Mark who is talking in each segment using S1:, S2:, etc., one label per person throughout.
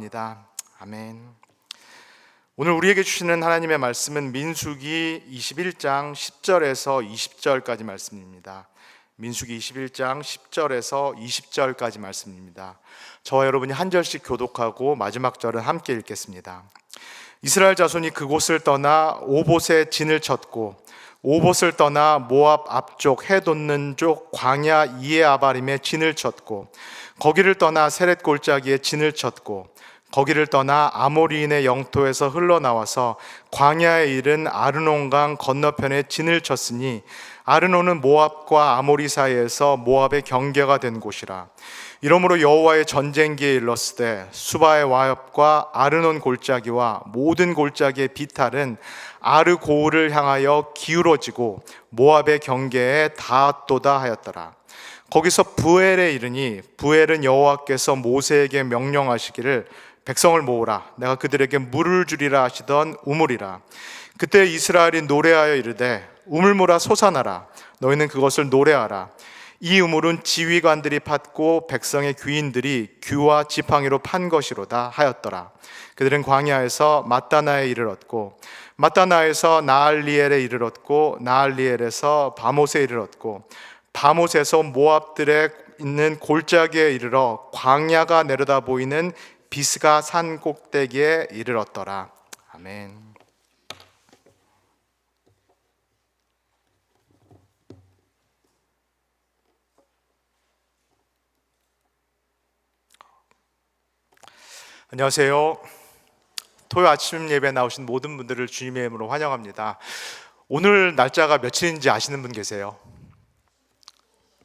S1: 바랍니다. 아멘. 오늘 우리에게 주시는 하나님의 말씀은 민수기 21장 10절에서 20절까지 말씀입니다. 민수기 21장 10절에서 20절까지 말씀입니다. 저와 여러분이 한 절씩 교독하고 마지막 절은 함께 읽겠습니다. 이스라엘 자손이 그곳을 떠나 오봇에 진을 쳤고 오봇을 떠나 모압 앞쪽 해 돋는 쪽 광야 이에아바림에 진을 쳤고 거기를 떠나 세렛 골짜기에 진을 쳤고 거기를 떠나 아모리인의 영토에서 흘러나와서 광야에 이른 아르논강 건너편에 진을 쳤으니 아르논은 모압과 아모리 사이에서 모압의 경계가 된 곳이라. 이러므로 여호와의 전쟁기에 일렀으되 수바의 와협과 아르논 골짜기와 모든 골짜기의 비탈은 아르고울을 향하여 기울어지고 모압의 경계에 닿았도다 하였더라. 거기서 부엘에 이르니 부엘은 여호와께서 모세에게 명령하시기를 백성을 모으라, 내가 그들에게 물을 주리라 하시던 우물이라. 그때 이스라엘이 노래하여 이르되 우물물아 솟아나라, 너희는 그것을 노래하라. 이 우물은 지휘관들이 팠고 백성의 귀인들이 규와 지팡이로 판 것이로다 하였더라. 그들은 광야에서 마따나에 이르렀고 마따나에서 나알리엘에 이르렀고 나알리엘에서 바못에 이르렀고 바못에서 모압들에 있는 골짜기에 이르러 광야가 내려다 보이는 비스가 산 꼭대기에 이르렀더라. 아멘. 안녕하세요. 토요 아침 예배 나오신 모든 분들을 주님의 이름으로 환영합니다. 오늘 날짜가 며칠인지 아시는 분 계세요?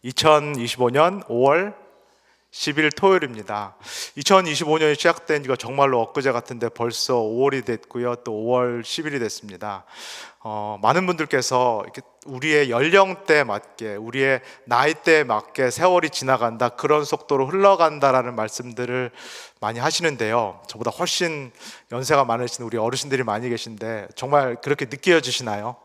S1: 2025년 5월 10일 토요일입니다. 2025년이 시작된 지가 정말로 엊그제 같은데 벌써 5월이 됐고요. 또 5월 10일이 됐습니다. 많은 분들께서 이렇게 우리의 연령대에 맞게, 우리의 나이대에 맞게 세월이 지나간다, 그런 속도로 흘러간다라는 말씀들을 많이 하시는데요. 저보다 훨씬 연세가 많으신 우리 어르신들이 많이 계신데 정말 그렇게 느껴지시나요?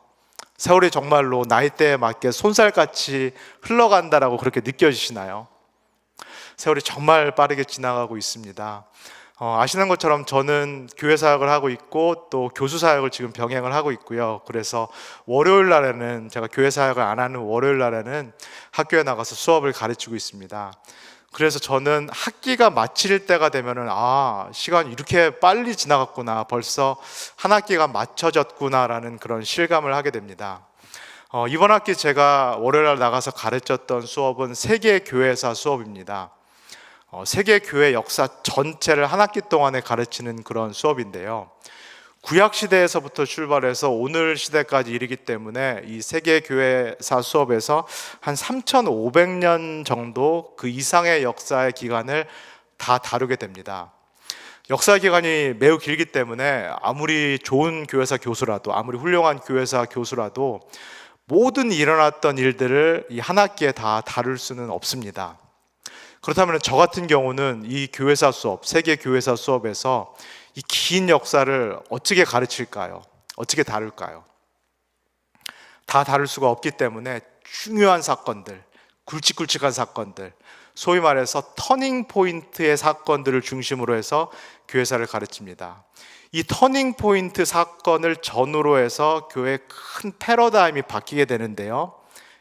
S1: 세월이 정말로 나이대에 맞게 손살같이 흘러간다라고 그렇게 느껴지시나요? 세월이 정말 빠르게 지나가고 있습니다. 아시는 것처럼 저는 교회 사역을 하고 있고 또 교수 사역을 지금 병행을 하고 있고요. 그래서 월요일 날에는, 제가 교회 사역을 안 하는 월요일 날에는 학교에 나가서 수업을 가르치고 있습니다. 그래서 저는 학기가 마칠 때가 되면은 시간이 이렇게 빨리 지나갔구나, 벌써 한 학기가 마쳐졌구나라는 그런 실감을 하게 됩니다. 이번 학기 제가 월요일 날 나가서 가르쳤던 수업은 세계교회사 수업입니다. 세계교회 역사 전체를 한 학기 동안에 가르치는 그런 수업인데요. 구약시대에서부터 출발해서 오늘 시대까지 이르기 때문에 이 세계교회사 수업에서 한 3,500년 정도 그 이상의 역사의 기간을 다 다루게 됩니다. 역사 기간이 매우 길기 때문에 아무리 좋은 교회사 교수라도, 아무리 훌륭한 교회사 교수라도 모든 일어났던 일들을 이 한 학기에 다 다룰 수는 없습니다. 그렇다면 저 같은 경우는 이 교회사 수업, 세계 교회사 수업에서 이 긴 역사를 어떻게 가르칠까요? 어떻게 다룰까요? 다 다룰 수가 없기 때문에 중요한 사건들, 굵직굵직한 사건들, 소위 말해서 터닝 포인트의 사건들을 중심으로 해서 교회사를 가르칩니다. 이 터닝 포인트 사건을 전후로 해서 교회의 큰 패러다임이 바뀌게 되는데요.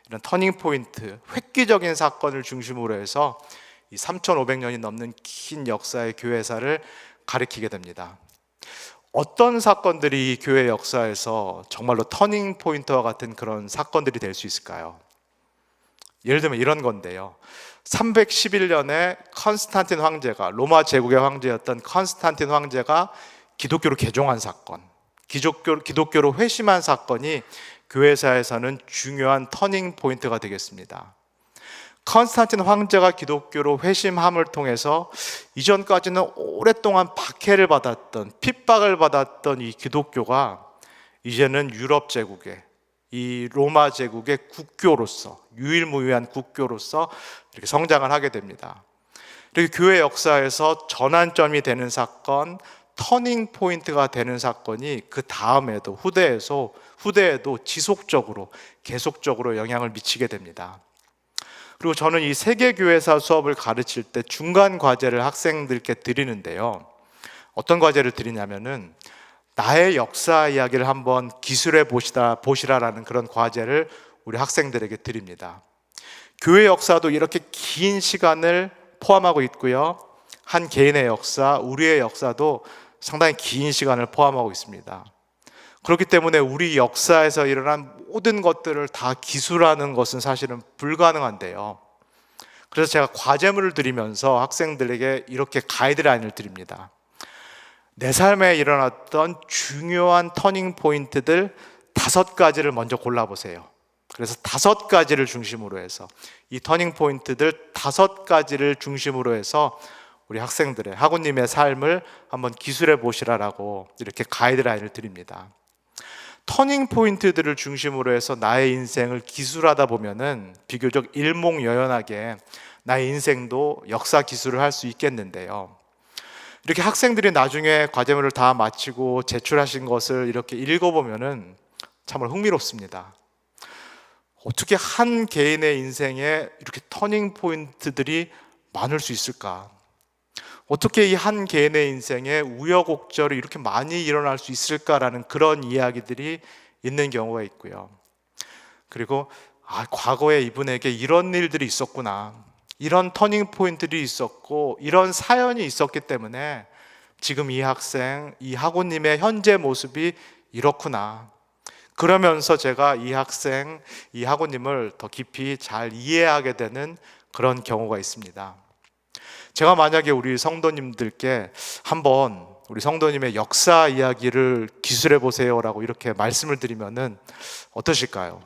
S1: 이런 터닝 포인트, 획기적인 사건을 중심으로 해서 이 3,500년이 넘는 긴 역사의 교회사를 가리키게 됩니다. 어떤 사건들이 이 교회 역사에서 정말로 터닝 포인트와 같은 그런 사건들이 될 수 있을까요? 예를 들면 이런 건데요. 311년에 컨스탄틴 황제가, 로마 제국의 황제였던 컨스탄틴 황제가 기독교로 개종한 사건, 기독교로 회심한 사건이 교회사에서는 중요한 터닝 포인트가 되겠습니다. 컨스탄틴 황제가 기독교로 회심함을 통해서 이전까지는 오랫동안 박해를 받았던, 핍박을 받았던 이 기독교가 이제는 유럽 제국의, 이 로마 제국의 국교로서, 유일무이한 국교로서 이렇게 성장을 하게 됩니다. 이렇게 교회 역사에서 전환점이 되는 사건, 터닝 포인트가 되는 사건이 그 다음에도, 후대에도 지속적으로, 계속적으로 영향을 미치게 됩니다. 그리고 저는 이 세계교회사 수업을 가르칠 때 중간 과제를 학생들께 드리는데요. 어떤 과제를 드리냐면은 나의 역사 이야기를 한번 기술해 보시라라는 그런 과제를 우리 학생들에게 드립니다. 교회 역사도 이렇게 긴 시간을 포함하고 있고요. 한 개인의 역사, 우리의 역사도 상당히 긴 시간을 포함하고 있습니다. 그렇기 때문에 우리 역사에서 일어난 모든 것들을 다 기술하는 것은 사실은 불가능한데요. 그래서 제가 과제물을 드리면서 학생들에게 이렇게 가이드라인을 드립니다. 내 삶에 일어났던 중요한 터닝 포인트들 5가지를 먼저 골라보세요. 그래서 5가지를 중심으로 해서 이 터닝 포인트들 5가지를 중심으로 해서 우리 학생들의 하구님의 삶을 한번 기술해 보시라라고 이렇게 가이드라인을 드립니다. 터닝 포인트들을 중심으로 해서 나의 인생을 기술하다 보면은 비교적 일목요연하게 나의 인생도 역사 기술을 할 수 있겠는데요. 이렇게 학생들이 나중에 과제물을 다 마치고 제출하신 것을 이렇게 읽어보면은 정말 흥미롭습니다. 어떻게 한 개인의 인생에 이렇게 터닝 포인트들이 많을 수 있을까? 어떻게 이 한 개인의 인생에 우여곡절이 이렇게 많이 일어날 수 있을까라는 그런 이야기들이 있는 경우가 있고요. 그리고 과거에 이분에게 이런 일들이 있었구나, 이런 터닝 포인트들이 있었고 이런 사연이 있었기 때문에 지금 이 학생, 이 학우님의 현재 모습이 이렇구나, 그러면서 제가 이 학생, 이 학우님을 더 깊이 잘 이해하게 되는 그런 경우가 있습니다. 제가 만약에 우리 성도님들께 한번 우리 성도님의 역사 이야기를 기술해 보세요라고 이렇게 말씀을 드리면은 어떠실까요?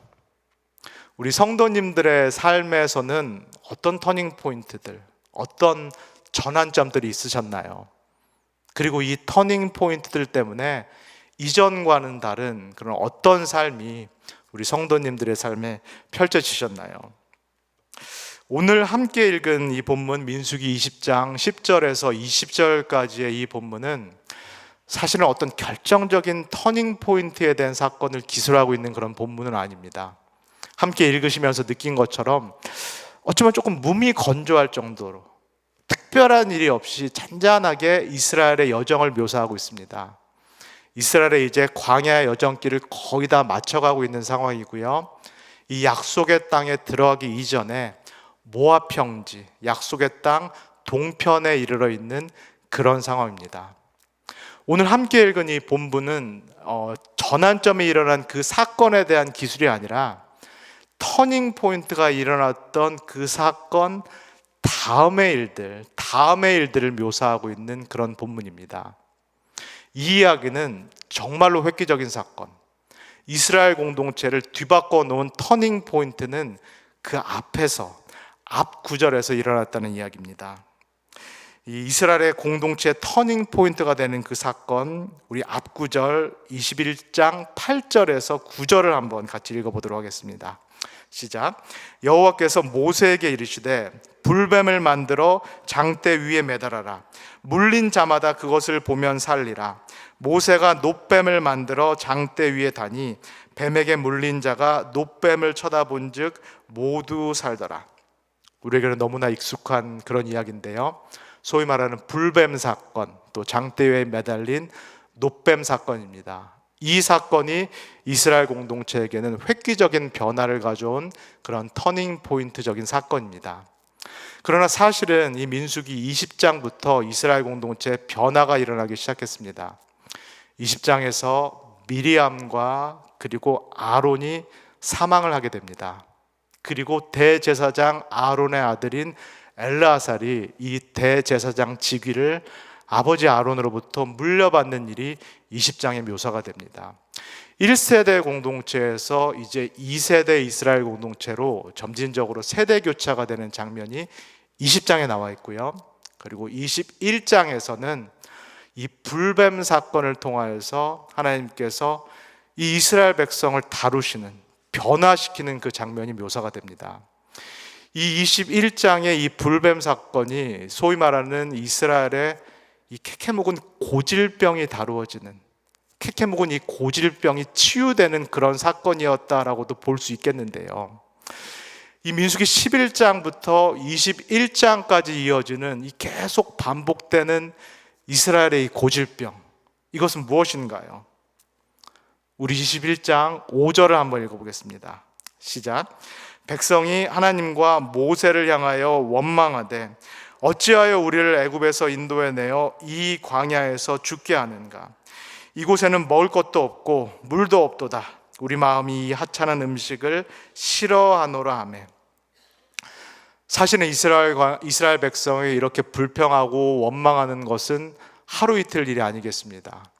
S1: 우리 성도님들의 삶에서는 어떤 터닝 포인트들, 어떤 전환점들이 있으셨나요? 그리고 이 터닝 포인트들 때문에 이전과는 다른 그런 어떤 삶이 우리 성도님들의 삶에 펼쳐지셨나요? 오늘 함께 읽은 이 본문 민수기 20장 10절에서 20절까지의 이 본문은 사실은 어떤 결정적인 터닝 포인트에 대한 사건을 기술하고 있는 그런 본문은 아닙니다. 함께 읽으시면서 느낀 것처럼 어쩌면 조금 몸이 건조할 정도로 특별한 일이 없이 잔잔하게 이스라엘의 여정을 묘사하고 있습니다. 이스라엘의 이제 광야의 여정길을 거의 다 마쳐가고 있는 상황이고요. 이 약속의 땅에 들어가기 이전에 모압 평지, 약속의 땅 동편에 이르러 있는 그런 상황입니다. 오늘 함께 읽은 이 본문은 전환점이 일어난 그 사건에 대한 기술이 아니라 터닝 포인트가 일어났던 그 사건 다음의 일들을 묘사하고 있는 그런 본문입니다. 이 이야기는 정말로 획기적인 사건, 이스라엘 공동체를 뒤바꿔 놓은 터닝 포인트는 그 앞 구절에서 일어났다는 이야기입니다. 이 이스라엘의 공동체의 터닝 포인트가 되는 그 사건, 우리 앞 구절 21장 8절에서 9절을 한번 같이 읽어보도록 하겠습니다. 시작. 여호와께서 모세에게 이르시되 불뱀을 만들어 장대 위에 매달아라. 물린 자마다 그것을 보면 살리라. 모세가 놋뱀을 만들어 장대 위에 다니 뱀에게 물린 자가 놋뱀을 쳐다본 즉 모두 살더라. 우리에게는 너무나 익숙한 그런 이야기인데요. 소위 말하는 불뱀 사건, 또 장대 위에 매달린 놋뱀 사건입니다. 이 사건이 이스라엘 공동체에게는 획기적인 변화를 가져온 그런 터닝 포인트적인 사건입니다. 그러나 사실은 이 민수기 20장부터 이스라엘 공동체에 변화가 일어나기 시작했습니다. 20장에서 미리암과 그리고 아론이 사망을 하게 됩니다. 그리고 대제사장 아론의 아들인 엘르아살이 이 대제사장 직위를 아버지 아론으로부터 물려받는 일이 20장에 묘사가 됩니다. 1세대 공동체에서 이제 2세대 이스라엘 공동체로 점진적으로 세대 교차가 되는 장면이 20장에 나와 있고요. 그리고 21장에서는 이 불뱀 사건을 통하여서 하나님께서 이 이스라엘 백성을 다루시는, 변화시키는 그 장면이 묘사가 됩니다. 이 21장의 이 불뱀 사건이 소위 말하는 이스라엘의 이 캐캐묵은 고질병이 다루어지는, 캐캐묵은 이 고질병이 치유되는 그런 사건이었다라고도 볼 수 있겠는데요. 이 민수기 11장부터 21장까지 이어지는 이 계속 반복되는 이스라엘의 이 고질병, 이것은 무엇인가요? 우리 21장 5절을 한번 읽어보겠습니다. 시작. 백성이 하나님과 모세를 향하여 원망하되 어찌하여 우리를 애굽에서 인도해 내어 이 광야에서 죽게 하는가? 이곳에는 먹을 것도 없고 물도 없도다. 우리 마음이 이 하찮은 음식을 싫어하노라 하매. 사실은 이스라엘 백성이 이렇게 불평하고 원망하는 것은 하루 이틀 일이 아니겠습니다.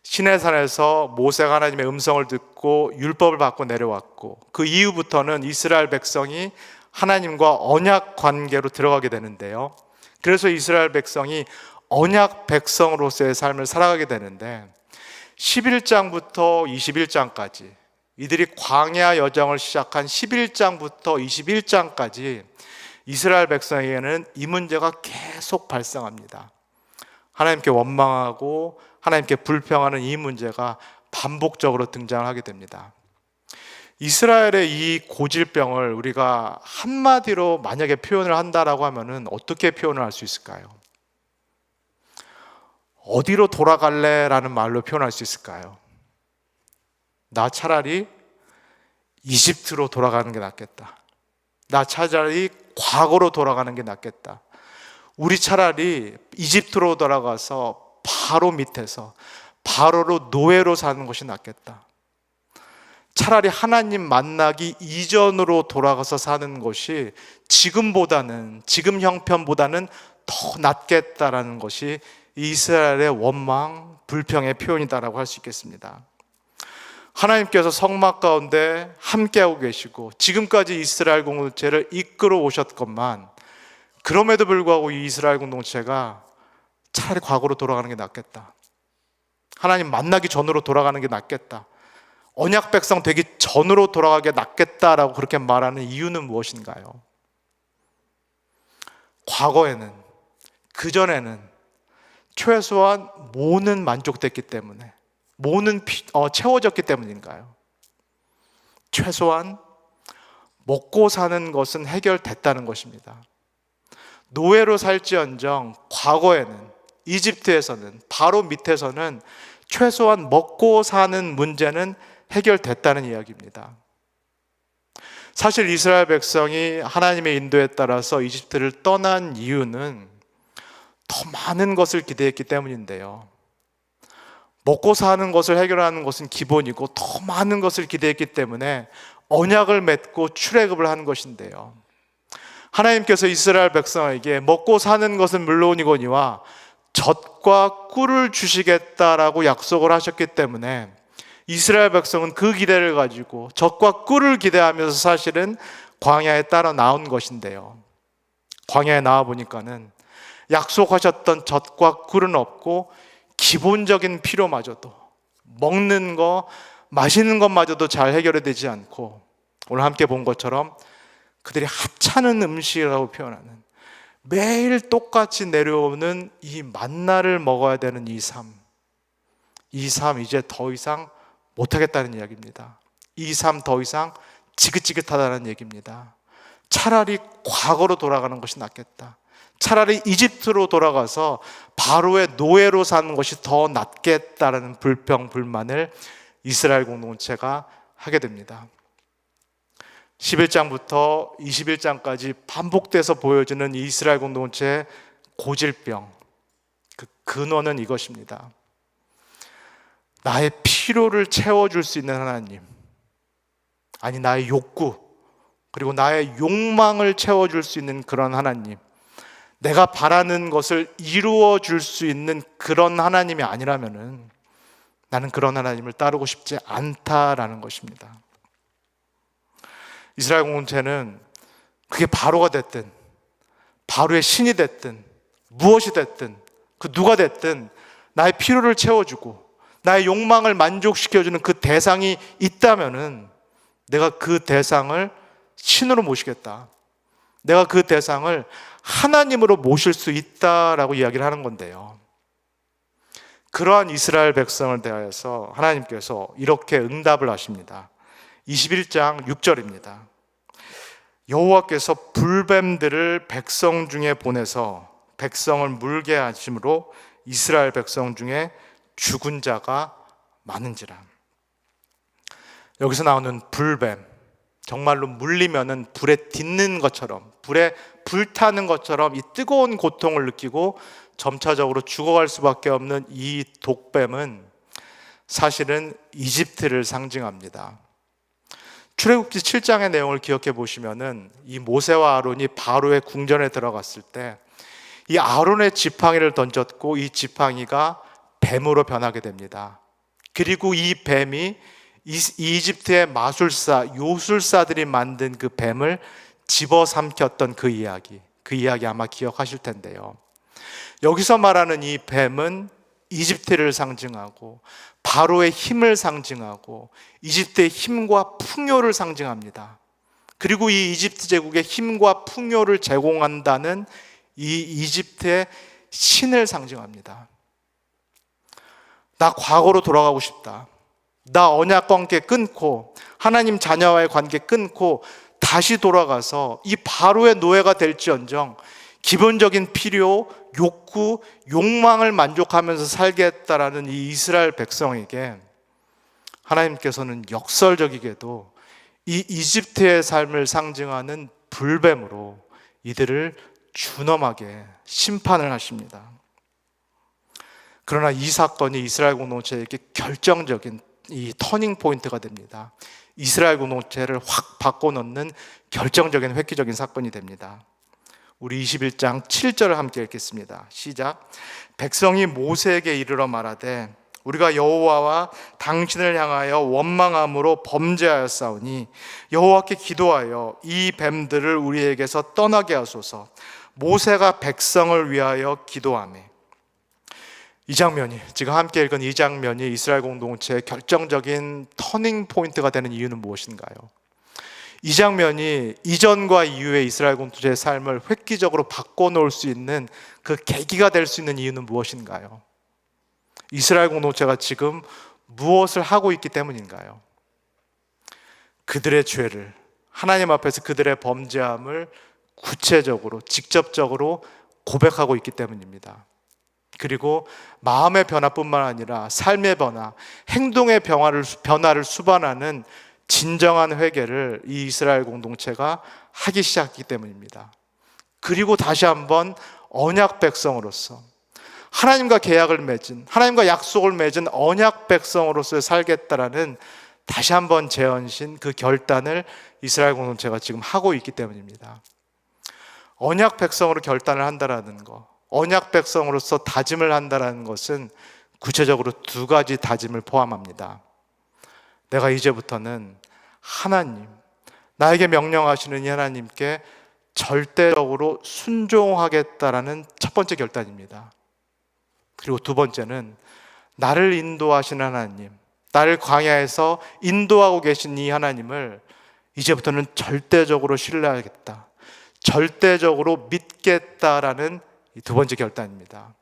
S1: 시내산에서 모세가 하나님의 음성을 듣고 율법을 받고 내려왔고, 그 이후부터는 이스라엘 백성이 하나님과 언약 관계로 들어가게 되는데요. 그래서 이스라엘 백성이 언약 백성으로서의 삶을 살아가게 되는데, 11장부터 21장까지, 이들이 광야 여정을 시작한 11장부터 21장까지 이스라엘 백성에게는 이 문제가 계속 발생합니다. 하나님께 원망하고 하나님께 불평하는 이 문제가 반복적으로 등장하게 됩니다. 이스라엘의 이 고질병을 우리가 한마디로 만약에 표현을 한다라고 하면은 어떻게 표현을 할 수 있을까요? 어디로 돌아갈래? 라는 말로 표현할 수 있을까요? 나 차라리 이집트로 돌아가는 게 낫겠다. 나 차라리 과거로 돌아가는 게 낫겠다. 우리 차라리 이집트로 돌아가서 바로 밑에서 바로로 노예로 사는 것이 낫겠다. 차라리 하나님 만나기 이전으로 돌아가서 사는 것이 지금 형편보다는 더 낫겠다라는 것이 이스라엘의 원망, 불평의 표현이다라고 할 수 있겠습니다. 하나님께서 성막 가운데 함께하고 계시고 지금까지 이스라엘 공동체를 이끌어 오셨건만, 그럼에도 불구하고 이 이스라엘 공동체가 차라리 과거로 돌아가는 게 낫겠다. 하나님 만나기 전으로 돌아가는 게 낫겠다. 언약 백성 되기 전으로 돌아가게 낫겠다라고 그렇게 말하는 이유는 무엇인가요? 과거에는, 그전에는 최소한 모는 만족됐기 때문에, 모는 채워졌기 때문인가요? 최소한 먹고 사는 것은 해결됐다는 것입니다. 노예로 살지언정 과거에는, 이집트에서는, 바로 밑에서는 최소한 먹고 사는 문제는 해결됐다는 이야기입니다. 사실 이스라엘 백성이 하나님의 인도에 따라서 이집트를 떠난 이유는 더 많은 것을 기대했기 때문인데요. 먹고 사는 것을 해결하는 것은 기본이고 더 많은 것을 기대했기 때문에 언약을 맺고 출애굽을 한 것인데요. 하나님께서 이스라엘 백성에게 먹고 사는 것은 물론이거니와 젖과 꿀을 주시겠다라고 약속을 하셨기 때문에 이스라엘 백성은 그 기대를 가지고 젖과 꿀을 기대하면서 사실은 광야에 따라 나온 것인데요. 광야에 나와 보니까는 약속하셨던 젖과 꿀은 없고 기본적인 필요마저도, 먹는 거, 마시는 것마저도 잘 해결이 되지 않고, 오늘 함께 본 것처럼 그들이 하찮은 음식이라고 표현하는, 매일 똑같이 내려오는 이 만나를 먹어야 되는 이 삶 이제 더 이상 못하겠다는 이야기입니다. 이 삶 더 이상 지긋지긋하다는 얘기입니다. 차라리 과거로 돌아가는 것이 낫겠다. 차라리 이집트로 돌아가서 바로의 노예로 사는 것이 더 낫겠다라는 불평, 불만을 이스라엘 공동체가 하게 됩니다. 11장부터 21장까지 반복돼서 보여지는 이스라엘 공동체의 고질병, 그 근원은 이것입니다. 나의 필요를 채워줄 수 있는 하나님, 아니 나의 욕구, 그리고 나의 욕망을 채워줄 수 있는 그런 하나님, 내가 바라는 것을 이루어 줄 수 있는 그런 하나님이 아니라면은 나는 그런 하나님을 따르고 싶지 않다라는 것입니다. 이스라엘 공동체는 그게 바로가 됐든 바로의 신이 됐든 무엇이 됐든 그 누가 됐든 나의 필요를 채워주고 나의 욕망을 만족시켜주는 그 대상이 있다면은 내가 그 대상을 신으로 모시겠다. 내가 그 대상을 하나님으로 모실 수 있다라고 이야기를 하는 건데요. 그러한 이스라엘 백성을 대하여서 하나님께서 이렇게 응답을 하십니다. 21장 6절입니다. 여호와께서 불뱀들을 백성 중에 보내서 백성을 물게 하심으로 이스라엘 백성 중에 죽은 자가 많은지라. 여기서 나오는 불뱀, 정말로 물리면은 불에 딛는 것처럼, 불에 불타는 것처럼 이 뜨거운 고통을 느끼고 점차적으로 죽어갈 수밖에 없는 이 독뱀은 사실은 이집트를 상징합니다. 출애굽기 7장의 내용을 기억해 보시면은 이 모세와 아론이 바로의 궁전에 들어갔을 때 이 아론의 지팡이를 던졌고 이 지팡이가 뱀으로 변하게 됩니다. 그리고 이 뱀이 이집트의 마술사, 요술사들이 만든 그 뱀을 집어삼켰던 그 이야기 아마 기억하실 텐데요. 여기서 말하는 이 뱀은 이집트를 상징하고 바로의 힘을 상징하고 이집트의 힘과 풍요를 상징합니다. 그리고 이 이집트 제국의 힘과 풍요를 제공한다는 이 이집트의 신을 상징합니다. 나 과거로 돌아가고 싶다. 나 언약 관계 끊고 하나님 자녀와의 관계 끊고 다시 돌아가서 이 바로의 노예가 될지언정 기본적인 필요, 욕구, 욕망을 만족하면서 살겠다라는 이 이스라엘 백성에게 하나님께서는 역설적이게도 이 이집트의 삶을 상징하는 불뱀으로 이들을 준엄하게 심판을 하십니다. 그러나 이 사건이 이스라엘 공동체에게 결정적인 이 터닝 포인트가 됩니다. 이스라엘 공동체를 확 바꿔놓는 결정적인 획기적인 사건이 됩니다. 우리 21장 7절을 함께 읽겠습니다. 시작. 백성이 모세에게 이르러 말하되 우리가 여호와와 당신을 향하여 원망함으로 범죄하였사오니 여호와께 기도하여 이 뱀들을 우리에게서 떠나게 하소서. 모세가 백성을 위하여 기도하매. 이 장면이, 지금 함께 읽은 이 장면이 이스라엘 공동체의 결정적인 터닝 포인트가 되는 이유는 무엇인가요? 이 장면이 이전과 이후의 이스라엘 공동체의 삶을 획기적으로 바꿔놓을 수 있는 그 계기가 될 수 있는 이유는 무엇인가요? 이스라엘 공동체가 지금 무엇을 하고 있기 때문인가요? 그들의 죄를, 하나님 앞에서 그들의 범죄함을 구체적으로, 직접적으로 고백하고 있기 때문입니다. 그리고 마음의 변화뿐만 아니라 삶의 변화, 행동의 변화를 수반하는 진정한 회개를 이 이스라엘 공동체가 하기 시작했기 때문입니다. 그리고 다시 한번 언약 백성으로서 하나님과 계약을 맺은, 하나님과 약속을 맺은 언약 백성으로서 살겠다라는 다시 한번 재헌신, 그 결단을 이스라엘 공동체가 지금 하고 있기 때문입니다. 언약 백성으로 결단을 한다라는 것, 언약 백성으로서 다짐을 한다는 것은 구체적으로 두 가지 다짐을 포함합니다. 내가 이제부터는 하나님, 나에게 명령하시는 이 하나님께 절대적으로 순종하겠다라는 첫 번째 결단입니다. 그리고 두 번째는 나를 인도하시는 하나님, 나를 광야에서 인도하고 계신 이 하나님을 이제부터는 절대적으로 신뢰하겠다, 절대적으로 믿겠다라는 이 두 번째 결단입니다.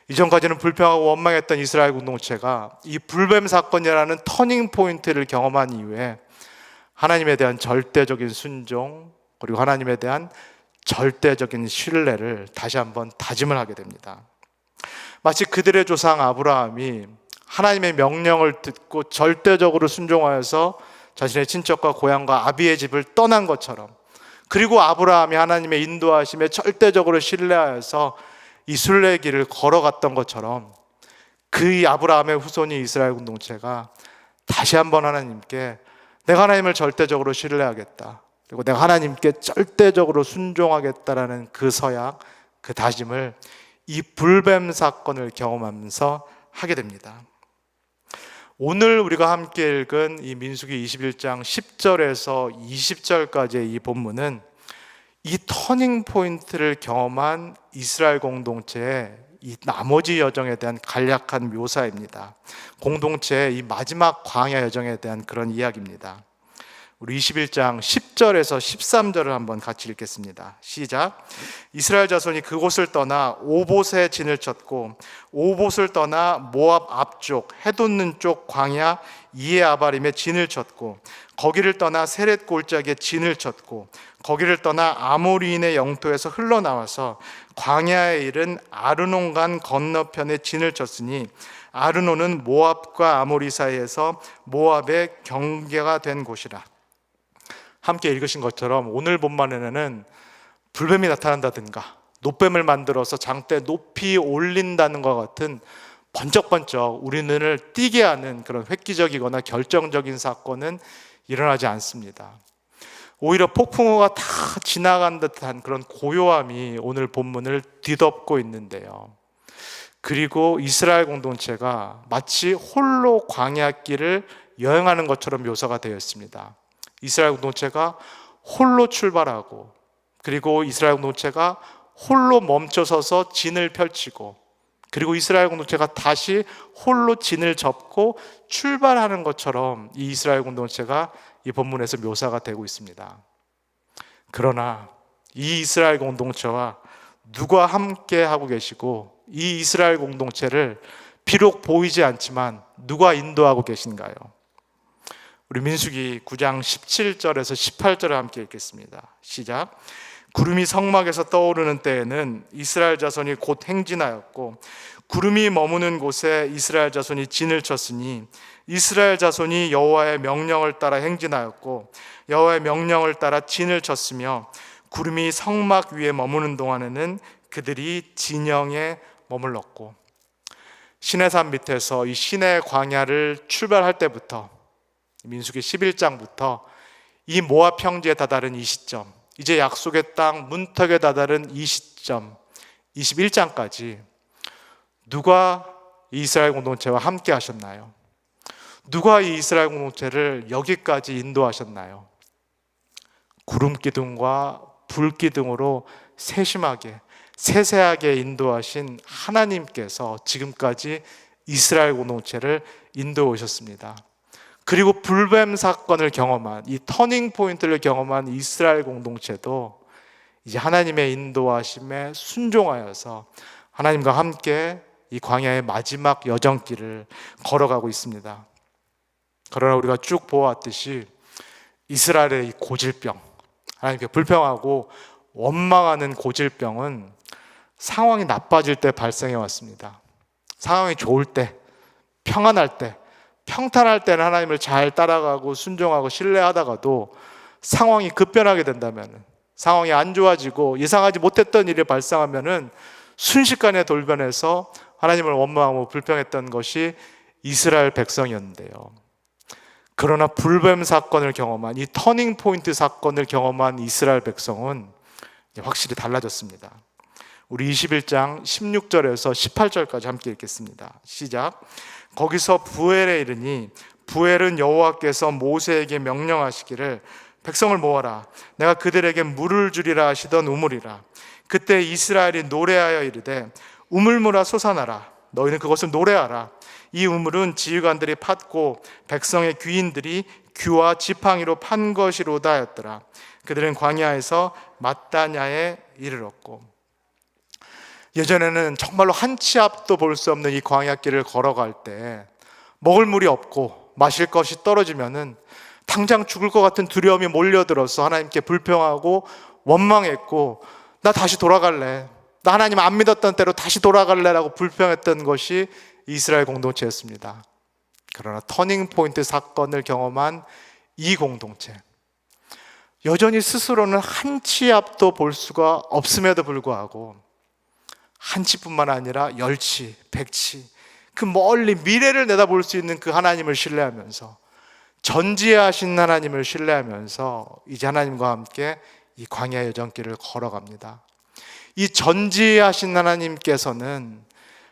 S1: 이전까지는 불평하고 원망했던 이스라엘 공동체가 이 불뱀 사건이라는 터닝 포인트를 경험한 이후에 하나님에 대한 절대적인 순종, 그리고 하나님에 대한 절대적인 신뢰를 다시 한번 다짐을 하게 됩니다. 마치 그들의 조상 아브라함이 하나님의 명령을 듣고 절대적으로 순종하여서 자신의 친척과 고향과 아비의 집을 떠난 것처럼, 그리고 아브라함이 하나님의 인도하심에 절대적으로 신뢰하여서 이 순례길을 걸어갔던 것처럼 그 아브라함의 후손이 이스라엘 공동체가 다시 한번 하나님께 내가 하나님을 절대적으로 신뢰하겠다, 그리고 내가 하나님께 절대적으로 순종하겠다라는 그 서약, 그 다짐을 이 불뱀 사건을 경험하면서 하게 됩니다. 오늘 우리가 함께 읽은 이 민수기 21장 10절에서 20절까지의 이 본문은 이 터닝 포인트를 경험한 이스라엘 공동체의 이 나머지 여정에 대한 간략한 묘사입니다. 공동체의 이 마지막 광야 여정에 대한 그런 이야기입니다. 우리 21장 10절에서 13절을 한번 같이 읽겠습니다. 시작. 이스라엘 자손이 그곳을 떠나 오봇에 진을 쳤고 오봇을 떠나 모압 앞쪽 해돋는 쪽 광야 이에아바림에 진을 쳤고 거기를 떠나 세렛 골짜기에 진을 쳤고 거기를 떠나 아모리인의 영토에서 흘러나와서 광야에 이른 아르논강 건너편에 진을 쳤으니 아르논은 모압과 아모리 사이에서 모압의 경계가 된 곳이라. 함께 읽으신 것처럼 오늘 본문에는 불뱀이 나타난다든가 놋뱀을 만들어서 장대 높이 올린다는 것 같은 번쩍번쩍 우리 눈을 띄게 하는 그런 획기적이거나 결정적인 사건은 일어나지 않습니다. 오히려 폭풍우가 다 지나간 듯한 그런 고요함이 오늘 본문을 뒤덮고 있는데요. 그리고 이스라엘 공동체가 마치 홀로 광야길을 여행하는 것처럼 묘사가 되어 있습니다. 이스라엘 공동체가 홀로 출발하고, 그리고 이스라엘 공동체가 홀로 멈춰서서 진을 펼치고, 그리고 이스라엘 공동체가 다시 홀로 진을 접고 출발하는 것처럼 이 이스라엘 공동체가 이 본문에서 묘사가 되고 있습니다. 그러나 이 이스라엘 공동체와 누가 함께 하고 계시고, 이 이스라엘 공동체를 비록 보이지 않지만 누가 인도하고 계신가요? 우리 민수기 9장 17절에서 18절을 함께 읽겠습니다. 시작. 구름이 성막에서 떠오르는 때에는 이스라엘 자손이 곧 행진하였고, 구름이 머무는 곳에 이스라엘 자손이 진을 쳤으니 이스라엘 자손이 여호와의 명령을 따라 행진하였고 여호와의 명령을 따라 진을 쳤으며, 구름이 성막 위에 머무는 동안에는 그들이 진영에 머물렀고. 시내산 밑에서 이 시내 광야를 출발할 때부터, 민수기 11장부터 이 모압 평지에 다다른 이 시점, 이제 약속의 땅 문턱에 다다른 이 시점 21장까지 누가 이 이스라엘 공동체와 함께 하셨나요? 누가 이 이스라엘 공동체를 여기까지 인도하셨나요? 구름기둥과 불기둥으로 세심하게 세세하게 인도하신 하나님께서 지금까지 이스라엘 공동체를 인도해 오셨습니다. 그리고 불뱀 사건을 경험한, 이 터닝 포인트를 경험한 이스라엘 공동체도 이제 하나님의 인도하심에 순종하여서 하나님과 함께 이 광야의 마지막 여정길을 걸어가고 있습니다. 그러나 우리가 쭉 보아왔듯이 이스라엘의 이 고질병, 하나님께 불평하고 원망하는 고질병은 상황이 나빠질 때 발생해 왔습니다. 상황이 좋을 때, 평안할 때, 평탄할 때는 하나님을 잘 따라가고 순종하고 신뢰하다가도 상황이 급변하게 된다면, 상황이 안 좋아지고 예상하지 못했던 일이 발생하면 순식간에 돌변해서 하나님을 원망하고 불평했던 것이 이스라엘 백성이었는데요. 그러나 불뱀 사건을 경험한, 이 터닝 포인트 사건을 경험한 이스라엘 백성은 확실히 달라졌습니다. 우리 21장 16절에서 18절까지 함께 읽겠습니다. 시작. 거기서 부엘에 이르니 부엘은 여호와께서 모세에게 명령하시기를 백성을 모아라, 내가 그들에게 물을 주리라 하시던 우물이라. 그때 이스라엘이 노래하여 이르되 우물물아 솟아나라, 너희는 그것을 노래하라. 이 우물은 지휘관들이 팠고 백성의 귀인들이 귀와 지팡이로 판 것이로다 하였더라. 그들은 광야에서 mat다냐에 이르렀고. 예전에는 정말로 한 치 앞도 볼 수 없는 이 광야길을 걸어갈 때 먹을 물이 없고 마실 것이 떨어지면은 당장 죽을 것 같은 두려움이 몰려들어서 하나님께 불평하고 원망했고, 나 다시 돌아갈래, 나 하나님 안 믿었던 때로 다시 돌아갈래라고 불평했던 것이 이스라엘 공동체였습니다. 그러나 터닝 포인트 사건을 경험한 이 공동체, 여전히 스스로는 한 치 앞도 볼 수가 없음에도 불구하고 한 치뿐만 아니라 10치, 100치, 그 멀리 미래를 내다볼 수 있는 그 하나님을 신뢰하면서, 전지하신 하나님을 신뢰하면서 이제 하나님과 함께 이 광야 여정길을 걸어갑니다. 이 전지하신 하나님께서는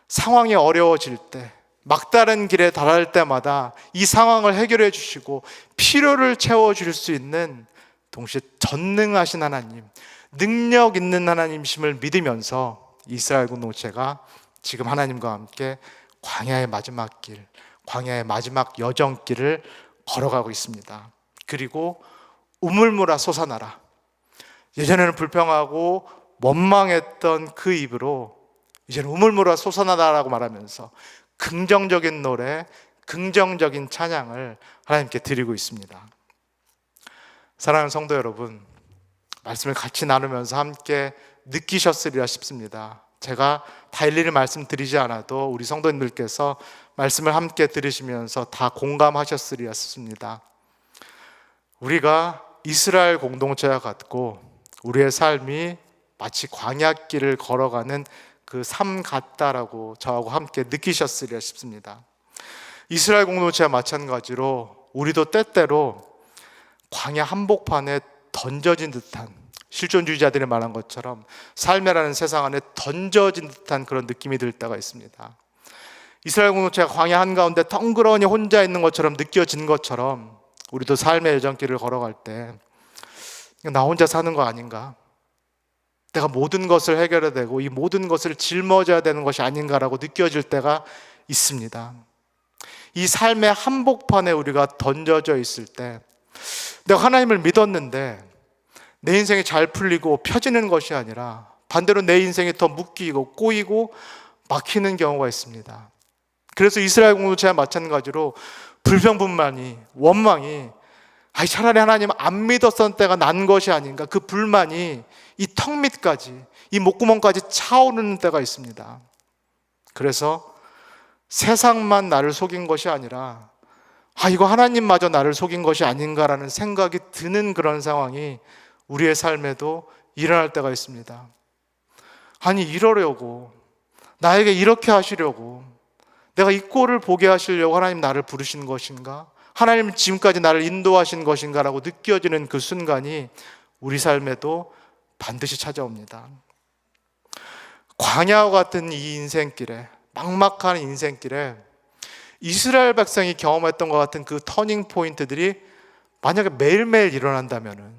S1: 상황이 어려워질 때, 막다른 길에 달할 때마다 이 상황을 해결해 주시고 필요를 채워줄 수 있는, 동시에 전능하신 하나님, 능력 있는 하나님이심을 믿으면서 이스라엘 공동체가 지금 하나님과 함께 광야의 마지막 길, 광야의 마지막 여정길을 걸어가고 있습니다. 그리고 우물물아 솟아나라, 예전에는 불평하고 원망했던 그 입으로 이제는 우물물아 솟아나라라고 말하면서 긍정적인 노래, 긍정적인 찬양을 하나님께 드리고 있습니다. 사랑하는 성도 여러분, 말씀을 같이 나누면서 함께 느끼셨으리라 싶습니다. 제가 다 일일이 말씀드리지 않아도 우리 성도님들께서 말씀을 함께 들으시면서 다 공감하셨으리라 싶습니다. 우리가 이스라엘 공동체와 같고 우리의 삶이 마치 광야길을 걸어가는 그 삶 같다라고 저하고 함께 느끼셨으리라 싶습니다. 이스라엘 공동체와 마찬가지로 우리도 때때로 광야 한복판에 던져진 듯한, 실존주의자들이 말한 것처럼 삶이라는 세상 안에 던져진 듯한 그런 느낌이 들 때가 있습니다. 이스라엘 공동체가 광야 한가운데 덩그러니 혼자 있는 것처럼 느껴지는 것처럼 우리도 삶의 여정길을 걸어갈 때 나 혼자 사는 거 아닌가? 내가 모든 것을 해결해야 되고 이 모든 것을 짊어져야 되는 것이 아닌가라고 느껴질 때가 있습니다. 이 삶의 한복판에 우리가 던져져 있을 때 내가 하나님을 믿었는데 내 인생이 잘 풀리고 펴지는 것이 아니라 반대로 내 인생이 더 묶이고 꼬이고 막히는 경우가 있습니다. 그래서 이스라엘 공동체와 마찬가지로 불평분만이, 원망이 차라리 하나님 안 믿었던 때가 난 것이 아닌가, 그 불만이 이 턱 밑까지, 이 목구멍까지 차오르는 때가 있습니다. 그래서 세상만 나를 속인 것이 아니라 이거 하나님마저 나를 속인 것이 아닌가라는 생각이 드는 그런 상황이 우리의 삶에도 일어날 때가 있습니다. 아니 이러려고, 나에게 이렇게 하시려고, 내가 이 꼴을 보게 하시려고 하나님 나를 부르신 것인가? 하나님 지금까지 나를 인도하신 것인가? 라고 느껴지는 그 순간이 우리 삶에도 반드시 찾아옵니다. 광야와 같은 이 인생길에, 막막한 인생길에 이스라엘 백성이 경험했던 것 같은 그 터닝 포인트들이 만약에 매일매일 일어난다면은,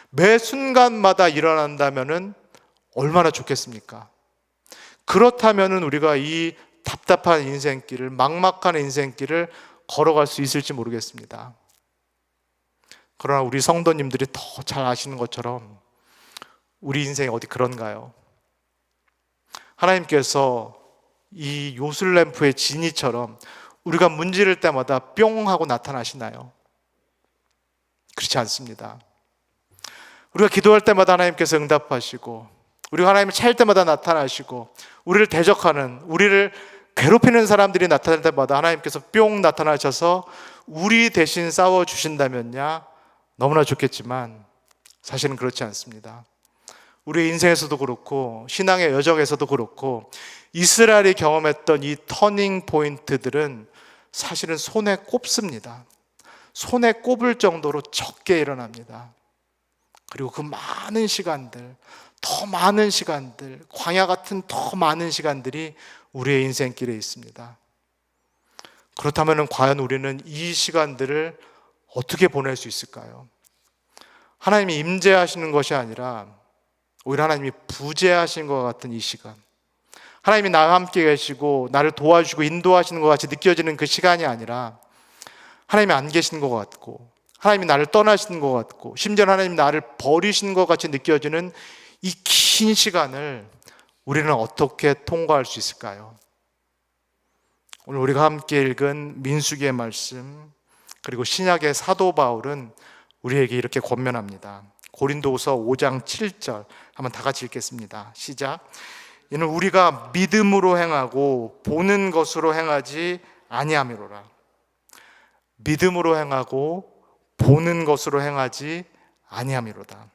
S1: 매 순간마다 일어난다면은 얼마나 좋겠습니까? 그렇다면은 우리가 이 답답한 인생길을, 막막한 인생길을 걸어갈 수 있을지 모르겠습니다. 그러나 우리 성도님들이 더 잘 아시는 것처럼 우리 인생이 어디 그런가요? 하나님께서 이 요술램프의 지니처럼 우리가 문지를 때마다 뿅 하고 나타나시나요? 그렇지 않습니다. 우리가 기도할 때마다 하나님께서 응답하시고, 우리가 하나님을 찾을 때마다 나타나시고, 우리를 대적하는, 우리를 괴롭히는 사람들이 나타날 때마다 하나님께서 뿅 나타나셔서 우리 대신 싸워주신다면야 너무나 좋겠지만 사실은 그렇지 않습니다. 우리의 인생에서도 그렇고 신앙의 여정에서도 그렇고 이스라엘이 경험했던 이 터닝 포인트들은 사실은 손에 꼽습니다. 손에 꼽을 정도로 적게 일어납니다. 그리고 그 많은 시간들, 더 많은 시간들, 광야 같은 더 많은 시간들이 우리의 인생길에 있습니다. 그렇다면 과연 우리는 이 시간들을 어떻게 보낼 수 있을까요? 하나님이 임재하시는 것이 아니라 오히려 하나님이 부재하신 것 같은 이 시간, 하나님이 나와 함께 계시고 나를 도와주시고 인도하시는 것 같이 느껴지는 그 시간이 아니라 하나님이 안 계신 것 같고, 하나님이 나를 떠나시는 것 같고, 심지어 하나님이 나를 버리시는 것 같이 느껴지는 이 긴 시간을 우리는 어떻게 통과할 수 있을까요? 오늘 우리가 함께 읽은 민수기의 말씀, 그리고 신약의 사도 바울은 우리에게 이렇게 권면합니다. 고린도후서 5장 7절 한번 다 같이 읽겠습니다. 시작. 이는 우리가 믿음으로 행하고 보는 것으로 행하지 아니함이로라. 믿음으로 행하고 보는 것으로 행하지 아니함이로다.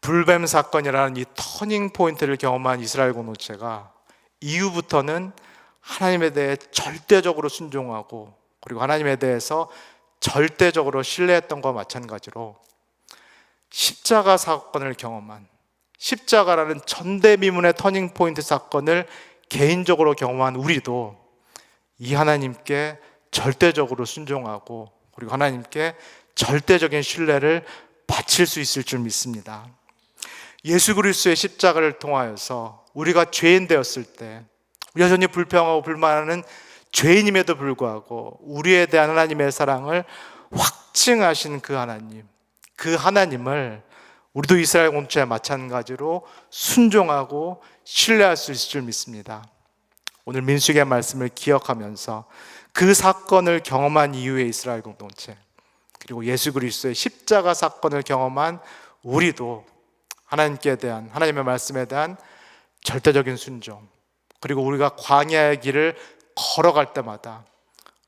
S1: 불뱀 사건이라는 이 터닝 포인트를 경험한 이스라엘 공동체가 이후부터는 하나님에 대해 절대적으로 순종하고, 그리고 하나님에 대해서 절대적으로 신뢰했던 것과 마찬가지로 십자가 사건을 경험한, 십자가라는 전대미문의 터닝 포인트 사건을 개인적으로 경험한 우리도 이 하나님께 절대적으로 순종하고, 그리고 하나님께 절대적인 신뢰를 바칠 수 있을 줄 믿습니다. 예수 그리스도의 십자가를 통하여서 우리가 죄인 되었을 때, 여전히 불평하고 불만하는 죄인임에도 불구하고 우리에 대한 하나님의 사랑을 확증하신 그 하나님, 그 하나님을 우리도 이스라엘 공동체와 마찬가지로 순종하고 신뢰할 수 있을 줄 믿습니다. 오늘 민수기의 말씀을 기억하면서 그 사건을 경험한 이후의 이스라엘 공동체, 그리고 예수 그리스도의 십자가 사건을 경험한 우리도 하나님께 대한, 하나님의 말씀에 대한 절대적인 순종, 그리고 우리가 광야의 길을 걸어갈 때마다,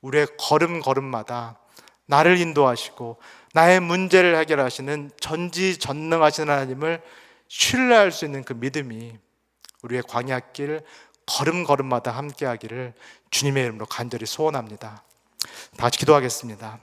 S1: 우리의 걸음걸음마다 나를 인도하시고 나의 문제를 해결하시는 전지전능하신 하나님을 신뢰할 수 있는 그 믿음이 우리의 광야길 걸음걸음마다 함께하기를 주님의 이름으로 간절히 소원합니다. 다 같이 기도하겠습니다.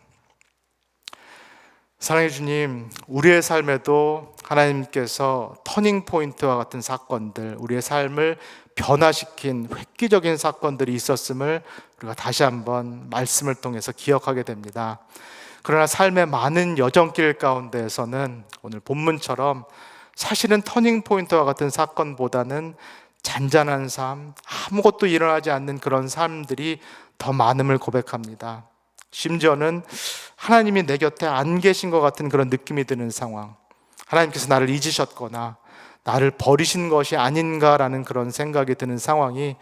S1: 사랑의 주님, 우리의 삶에도 하나님께서 터닝포인트와 같은 사건들, 우리의 삶을 변화시킨 획기적인 사건들이 있었음을 우리가 다시 한번 말씀을 통해서 기억하게 됩니다. 그러나 삶의 많은 여정길 가운데에서는 오늘 본문처럼 사실은 터닝포인트와 같은 사건보다는 잔잔한 삶, 아무것도 일어나지 않는 그런 삶들이 더 많음을 고백합니다. 심지어는 하나님이 내 곁에 안 계신 것 같은 그런 느낌이 드는 상황, 하나님께서 나를 잊으셨거나 나를 버리신 것이 아닌가라는 그런 생각이 드는 상황이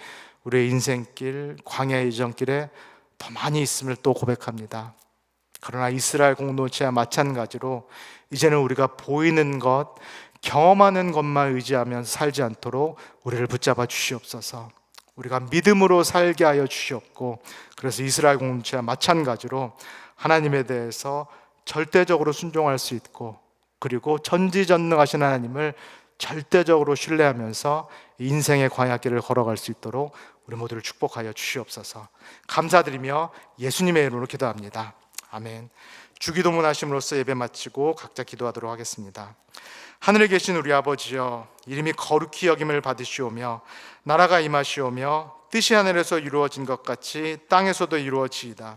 S1: 우리의 인생길, 광야의 여정길에 더 많이 있음을 또 고백합니다. 그러나 이스라엘 공동체와 마찬가지로 이제는 우리가 보이는 것, 경험하는 것만 의지하면서 살지 않도록 우리를 붙잡아 주시옵소서. 우리가 믿음으로 살게 하여 주시옵고, 그래서 이스라엘 공동체와 마찬가지로 하나님에 대해서 절대적으로 순종할 수 있고, 그리고 전지전능하신 하나님을 절대적으로 신뢰하면서 인생의 광야길을 걸어갈 수 있도록 우리 모두를 축복하여 주시옵소서. 감사드리며 예수님의 이름으로 기도합니다. 아멘. 주기도문 하심으로써 예배 마치고 각자 기도하도록 하겠습니다. 하늘에 계신 우리 아버지여, 이름이 거룩히 여김을 받으시오며 나라가 임하시오며 뜻이 하늘에서 이루어진 것 같이 땅에서도 이루어지이다.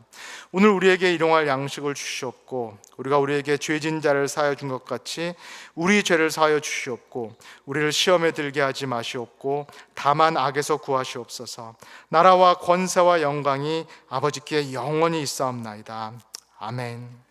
S1: 오늘 우리에게 일용할 양식을 주시옵고, 우리가 우리에게 죄진 자를 사하여 준 것 같이 우리 죄를 사하여 주시옵고, 우리를 시험에 들게 하지 마시옵고 다만 악에서 구하시옵소서. 나라와 권세와 영광이 아버지께 영원히 있사옵나이다. 아멘.